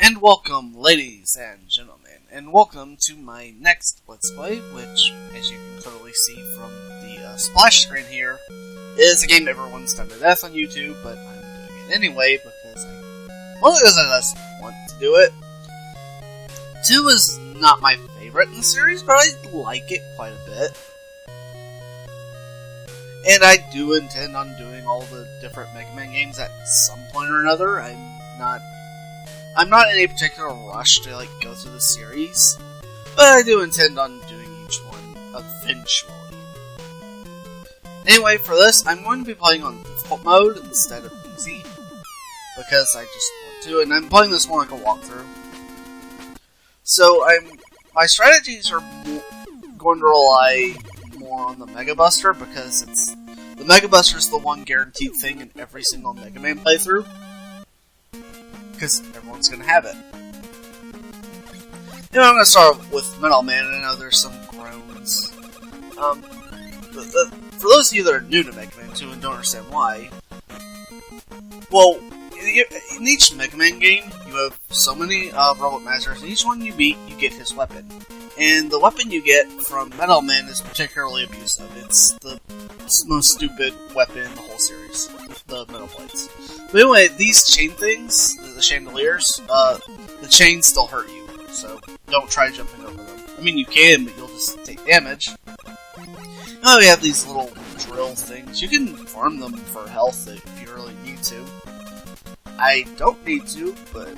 And welcome, ladies and gentlemen, and welcome to my next Let's Play, which, as you can clearly see from the splash screen here, is a game everyone's done to death on YouTube, but I'm doing it anyway because I just want to do it. 2 is not my favorite in the series, but I like it quite a bit. And I do intend on doing all the different Megaman games at some point or another. I'm not in a particular rush to go through the series, but I do intend on doing each one eventually. Anyway, for this, I'm going to be playing on difficult mode instead of easy, because I just want to, and I'm playing this more like a walkthrough. So my strategies are going to rely more on the megabuster, because the megabuster is the one guaranteed thing in every single Mega Man playthrough. Because everyone's going to have it. I'm going to start with Metal Man, and I know there's some groans. For those of you that are new to Mega Man 2 and don't understand why, well, in each Mega Man game, you have so many Robot Masters, and each one you beat, you get his weapon. And the weapon you get from Metal Man is particularly abusive. It's the most stupid weapon in the whole series, the Metal Blades. But anyway, these chain things, the chandeliers, the chains still hurt you, so don't try jumping over them. I mean, you can, but you'll just take damage. Now we have these little drill things. You can farm them for health if you really need to. I don't need to, but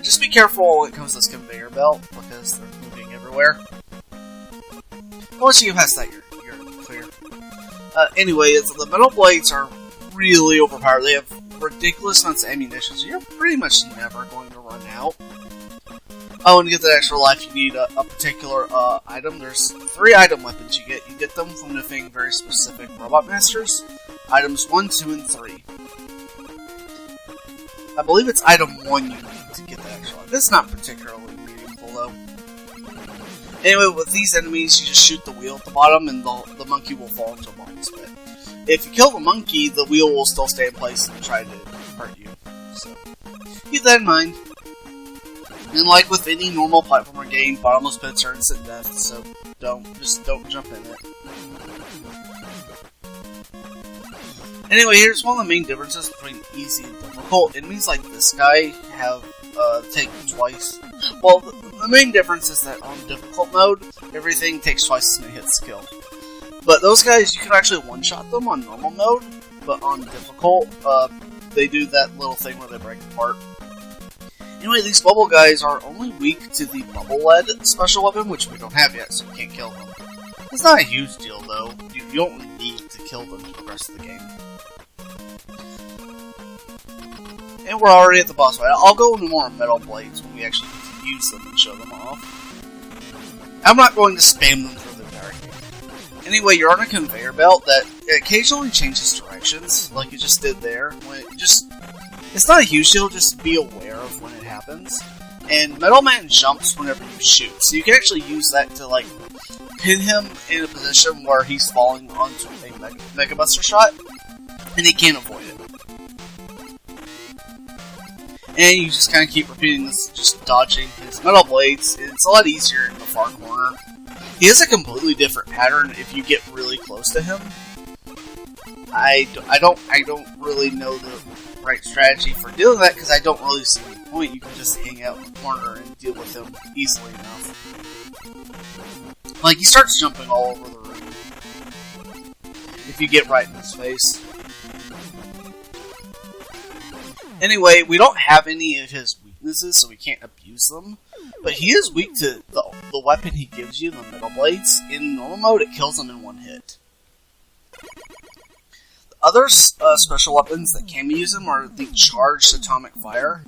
just be careful when it comes to this conveyor belt, because they're moving everywhere. Once you get past that, you're clear. Anyway, the Metal Blades are really overpowered. They have ridiculous amounts of ammunition, so you're pretty much never going to run out. Oh, and to get that extra life, you need a particular item. There's 3 item weapons you get. You get them from defeating very specific Robot Masters. Items 1, 2, and 3. I believe it's item 1 you need to get that extra life. It's not particularly meaningful, though. Anyway, with these enemies, you just shoot the wheel at the bottom, and the monkey will fall into a monkey spit. If you kill the monkey, the wheel will still stay in place and try to hurt you. So, keep that in mind. And like with any normal platformer game, bottomless pits are instant death, so don't jump in it. Anyway, here's one of the main differences between easy and difficult. Enemies like this guy have take twice. Well, the main difference is that on difficult mode, everything takes twice as many hits to kill. But those guys, you can actually one-shot them on normal mode, but on difficult, they do that little thing where they break apart. Anyway, these bubble guys are only weak to the bubble-led special weapon, which we don't have yet, so we can't kill them. It's not a huge deal, though. You don't need to kill them for the rest of the game. And we're already at the boss fight. I'll go into more Metal Blades when we actually get to use them and show them off. I'm not going to spam them through the entire game. Anyway, you're on a conveyor belt that occasionally changes directions, like you just did there. It's not a huge deal, just be aware of when it happens. And Metal Man jumps whenever you shoot, so you can actually use that to, pin him in a position where he's falling onto a megabuster shot, and he can't avoid it. And you just kind of keep repeating this, just dodging his Metal Blades. It's a lot easier in the far corner. He has a completely different pattern if you get really close to him. I don't really know the right strategy for dealing with that, because I don't really see the point. You can just hang out in the corner and deal with him easily enough. He starts jumping all over the room if you get right in his face. Anyway, we don't have any of his weaknesses, so we can't abuse them. But he is weak to the weapon he gives you, the Metal Blades. In normal mode, it kills him in 1 hit. The other special weapons that can be used him are the Charged Atomic Fire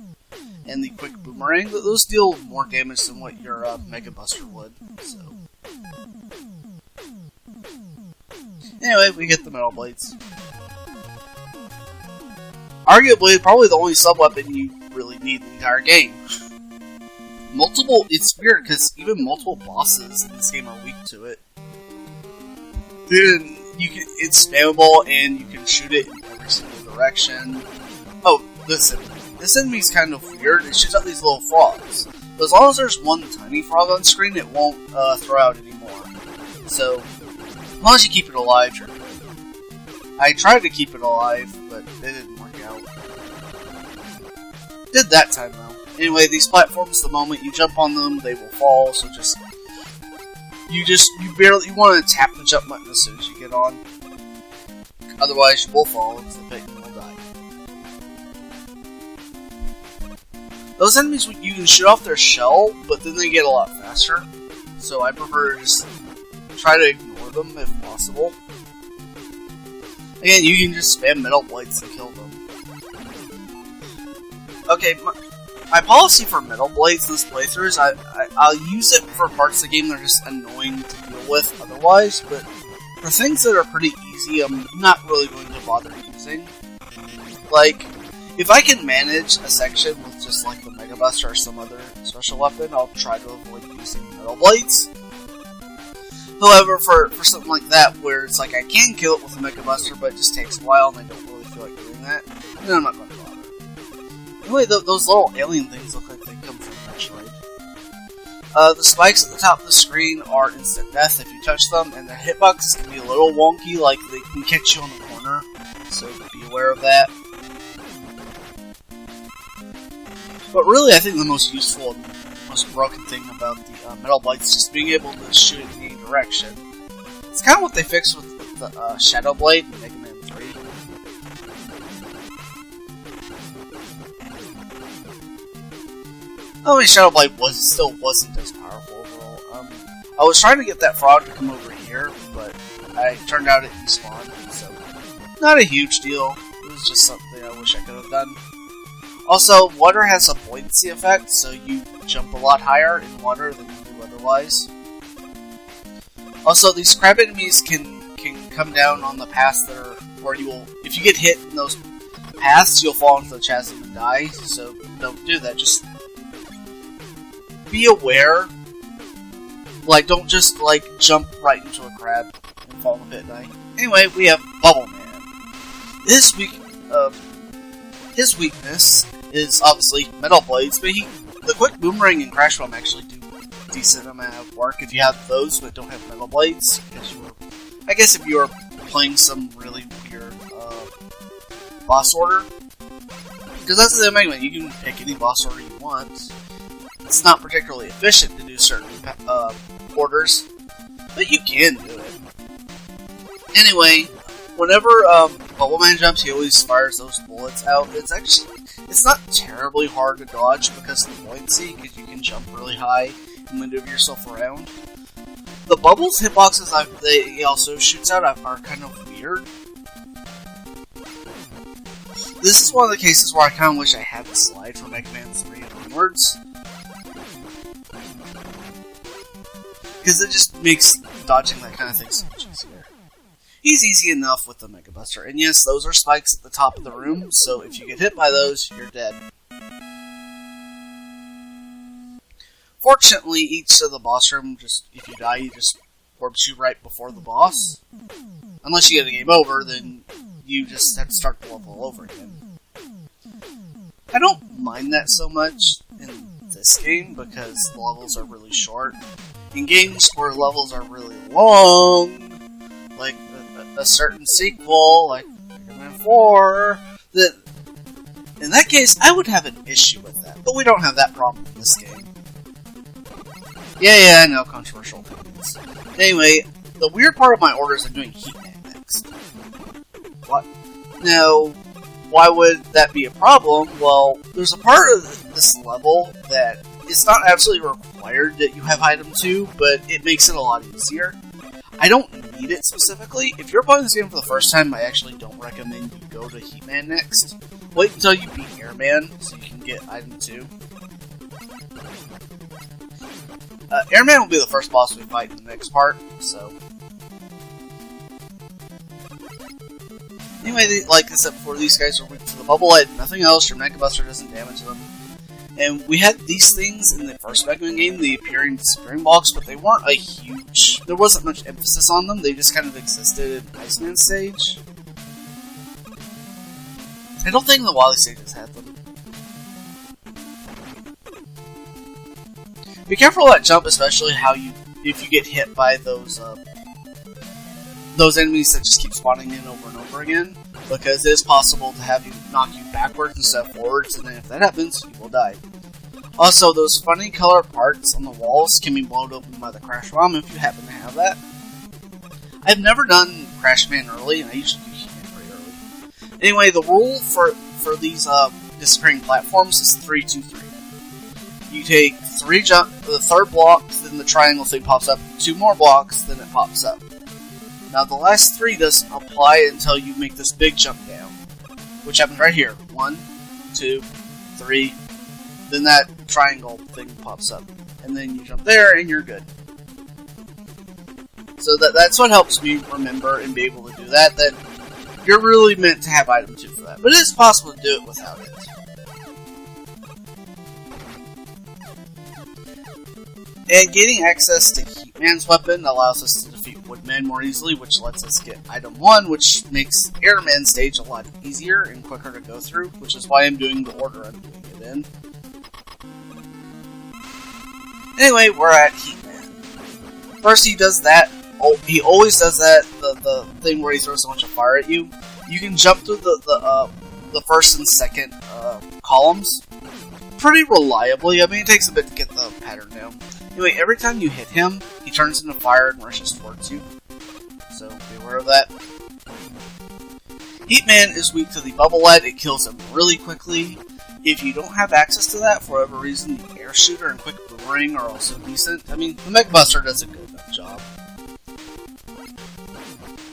and the Quick Boomerang. Those deal more damage than what your Megabuster would. So, anyway, we get the Metal Blades. Arguably, probably the only sub-weapon you really need in the entire game. It's weird, because even multiple bosses in this game are weak to it. It's spammable, and you can shoot it in every single direction. Oh, listen, this enemy's kind of weird. It shoots out these little frogs. But as long as there's one tiny frog on screen, it won't throw out anymore. So, as long as you keep it alive, you're good. I tried to keep it alive, but it didn't work out. Did that time, though. Anyway, these platforms, the moment you jump on them, they will fall, so you want to tap the jump button as soon as you get on. Otherwise, you will fall into the pit and you'll die. Those enemies, you can shoot off their shell, but then they get a lot faster. So I prefer to just try to ignore them if possible. Again, you can just spam metal blades and kill them. Okay, my policy for metal blades in this playthrough is I'll use it for parts of the game that are just annoying to deal with otherwise, but for things that are pretty easy, I'm not really going to bother using. Like, if I can manage a section with just like the megabuster or some other special weapon, I'll try to avoid using metal blades. However, for something like that, where it's like I can kill it with a megabuster, but it just takes a while and I don't really feel like doing that, then I'm not going to bother. Anyway, those little alien things look like they come from Metroid. The spikes at the top of the screen are instant death if you touch them, and their hitboxes can be a little wonky, like they can catch you on the corner, so be aware of that. But really, I think the most useful and most broken thing about the metal blades is just being able to shoot in any direction. It's kind of what they fixed with the Shadow Blade in Megaman 3. I mean, Shadow Blade still wasn't as powerful overall. I was trying to get that frog to come over here, but it turned out it despawned, so not a huge deal. It was just something I wish I could have done. Also, water has a buoyancy effect, so you jump a lot higher in water than you do otherwise. Also, these crab enemies can come down on the paths that are where you will. If you get hit in those paths, you'll fall into the chasm and die. So don't do that. Just be aware. Like, don't just like jump right into a crab and fall in the pit and die. Anyway, we have Bubble Man. His weakness is obviously metal blades, but the quick boomerang and crash bomb actually do a decent amount of work if you have those but don't have metal blades. I guess if you are playing some really weird boss order, because that's the Megaman, you can pick any boss order you want. It's not particularly efficient to do certain orders, but you can do it. Anyway, whenever Bubble Man jumps, he always fires those bullets out. It's not terribly hard to dodge because of the buoyancy, because you can jump really high and maneuver yourself around. The bubbles hitboxes he also shoots out are kind of weird. This is one of the cases where I kind of wish I had the slide from Megaman 3 and onwards, because it just makes dodging that kind of thing so much easier. He's easy enough with the Megabuster, and yes, those are spikes at the top of the room, so if you get hit by those, you're dead. Fortunately, each of the boss room, if you die, he just warps you right before the boss. Unless you get a game over, then you just have to start the level all over again. I don't mind that so much in this game, because the levels are really short. In games where levels are really long, like a certain sequel, like Megaman 4, in that case, I would have an issue with that. But we don't have that problem in this game. Yeah, I know, controversial opinions. Anyway, the weird part of my order is I'm doing Heatman next. What? Now, why would that be a problem? Well, there's a part of this level that it's not absolutely required that you have item 2, but it makes it a lot easier. I don't need it specifically. If you're playing this game for the first time, I actually don't recommend you go to Heatman next. Wait until you beat Airman, so you can get item 2. Airman will be the first boss we fight in the next part, so... Anyway, like I said before, these guys are weak to the bubble light, nothing else, your Megabuster doesn't damage them. And we had these things in the first Megaman game, the appearing disappearing blocks, but they weren't a huge... There wasn't much emphasis on them, they just kind of existed in Iceman stage. I don't think the Wily stages had them. Be careful at jump, especially if you get hit by those enemies that just keep spawning in over and over again, because it is possible to have you knock you backwards instead of forwards, and then if that happens, you will die. Also, those funny colored parts on the walls can be blown open by the Crash Bomb if you happen to have that. I've never done Crash Man early, and I usually do He-Man pretty early. Anyway, the rule for these disappearing platforms is 3-2-3. You take 3 jump, the third block, then the triangle thing pops up, 2 more blocks, then it pops up. Now the last 3 doesn't apply until you make this big jump down, which happens right here. 1, 2, 3, then that triangle thing pops up, and then you jump there and you're good. So that's what helps me remember and be able to do that you're really meant to have item 2 for that, but it is possible to do it without it. And getting access to Heatman's weapon allows us to defeat Woodman more easily, which lets us get item 1, which makes Airman stage a lot easier and quicker to go through, which is why I'm doing the order I'm doing it in. Anyway, we're at Heatman. First he does that, he always does that, the thing where he throws a bunch of fire at you. You can jump through the first and second columns pretty reliably. I mean, it takes a bit to get the pattern down. Anyway, every time you hit him, he turns into fire and rushes towards you. So, be aware of that. Heatman is weak to the bubble light. It kills him really quickly. If you don't have access to that, for whatever reason, the air shooter and quick boomerang are also decent. I mean, the Megabuster does a good enough job.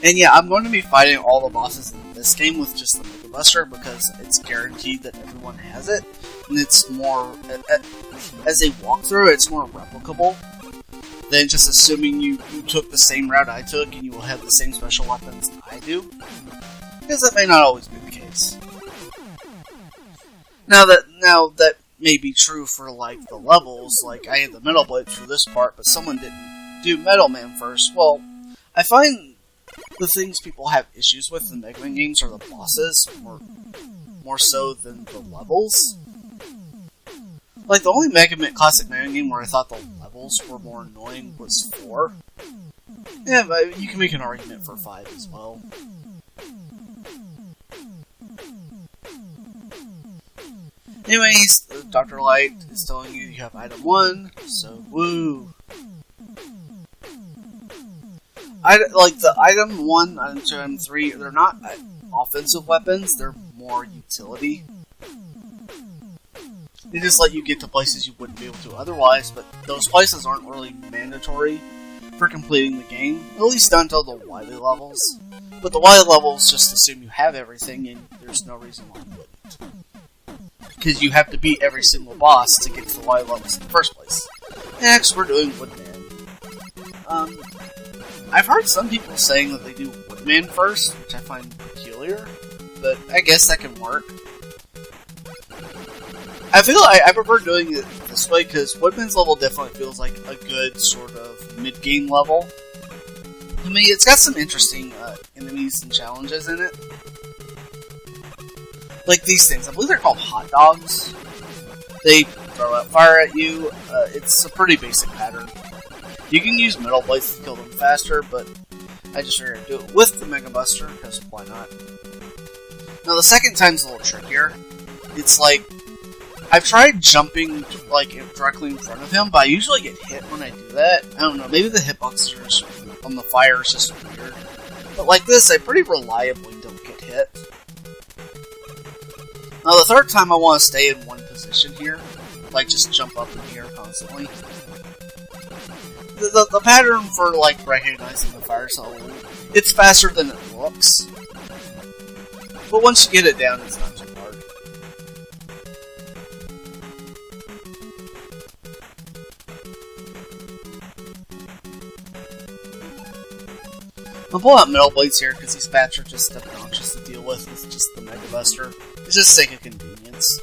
And yeah, I'm going to be fighting all the bosses in this game with just the Megabuster because it's guaranteed that everyone has it. And it's more, as a walkthrough, it's more replicable than just assuming you took the same route I took and you will have the same special weapons I do. Because that may not always be the case. Now that may be true for like the levels, like I had the Metal Blades for this part, but someone didn't do Metal Man first. Well, I find the things people have issues with in Mega Man games are the bosses, more so than the levels. Like, the only classic Mega Man game where I thought the levels were more annoying was 4. Yeah, but you can make an argument for 5 as well. Anyways, Dr. Light is telling you have item 1, so woo! Like, the item 1, item 2, item 3, they're not offensive weapons, they're more utility. They just let you get to places you wouldn't be able to otherwise, but those places aren't really mandatory for completing the game, at least not until the Wily levels. But the Wily levels just assume you have everything, and there's no reason why you wouldn't. Because you have to beat every single boss to get to the Wily levels in the first place. Next, we're doing Woodman. I've heard some people saying that they do Woodman first, which I find peculiar, but I guess that can work. I feel like I prefer doing it this way because Woodman's level definitely feels like a good sort of mid-game level. I mean, it's got some interesting enemies and challenges in it. Like these things, I believe they're called hot dogs. They throw out fire at you. It's a pretty basic pattern. You can use metal blades to kill them faster, but I just figured I'd do it with the Megabuster, because why not? Now the second time's a little trickier. It's like, I've tried jumping like directly in front of him, but I usually get hit when I do that. I don't know, maybe the hitboxes on the fire is just weird. But like this, I pretty reliably don't get hit. Now the third time I want to stay in one position here, like just jump up in the air constantly. The pattern for like recognizing the fire cell, it's faster than it looks. But once you get it down, it's not too hard. I'm pulling out metal blades here because these bats are just obnoxious to deal with just the Megabuster. It's just sake of convenience.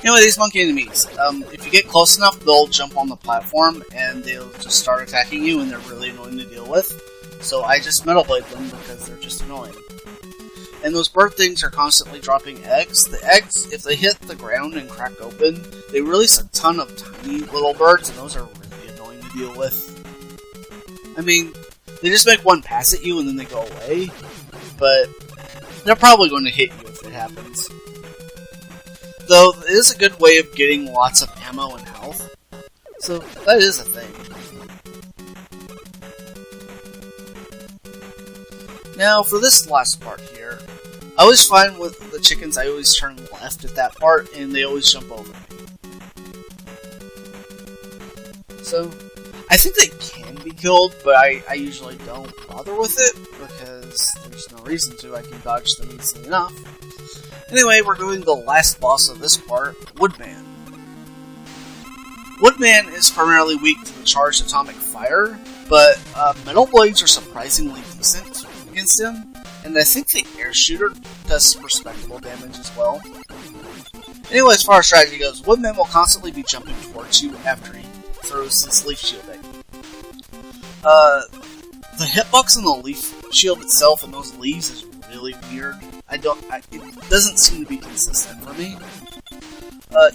Anyway, these monkey enemies, if you get close enough, they'll jump on the platform and they'll just start attacking you, and they're really annoying to deal with. So I just metal blade them because they're just annoying. And those bird things are constantly dropping eggs. The eggs, if they hit the ground and crack open, they release a ton of tiny little birds, and those are really annoying to deal with. I mean, they just make one pass at you and then they go away, but they're probably going to hit you if it happens. Though, it is a good way of getting lots of ammo and health, so that is a thing. Now, for this last part here, I always find with the chickens, I always turn left at that part, and they always jump over me. So, I think they can be killed, but I usually don't bother with it, because there's no reason to. I can dodge them easily enough. Anyway, we're doing the last boss of this part, Woodman. Woodman is primarily weak to the charged atomic fire, but metal blades are surprisingly decent against him, and I think the air shooter does respectable damage as well. Anyway, as far as strategy goes, Woodman will constantly be jumping towards you after he throws his leaf shield at you. The hitbox on the leaf shield itself and those leaves is really weird. It doesn't seem to be consistent for me.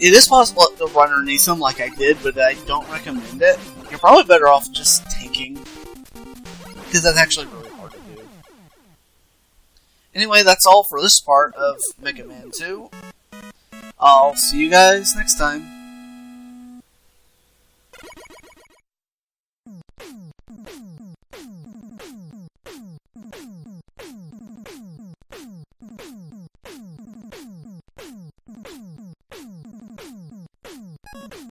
It is possible to run underneath them like I did, but I don't recommend it. You're probably better off just tanking, because that's actually really hard to do. Anyway, that's all for this part of Mega Man 2. I'll see you guys next time.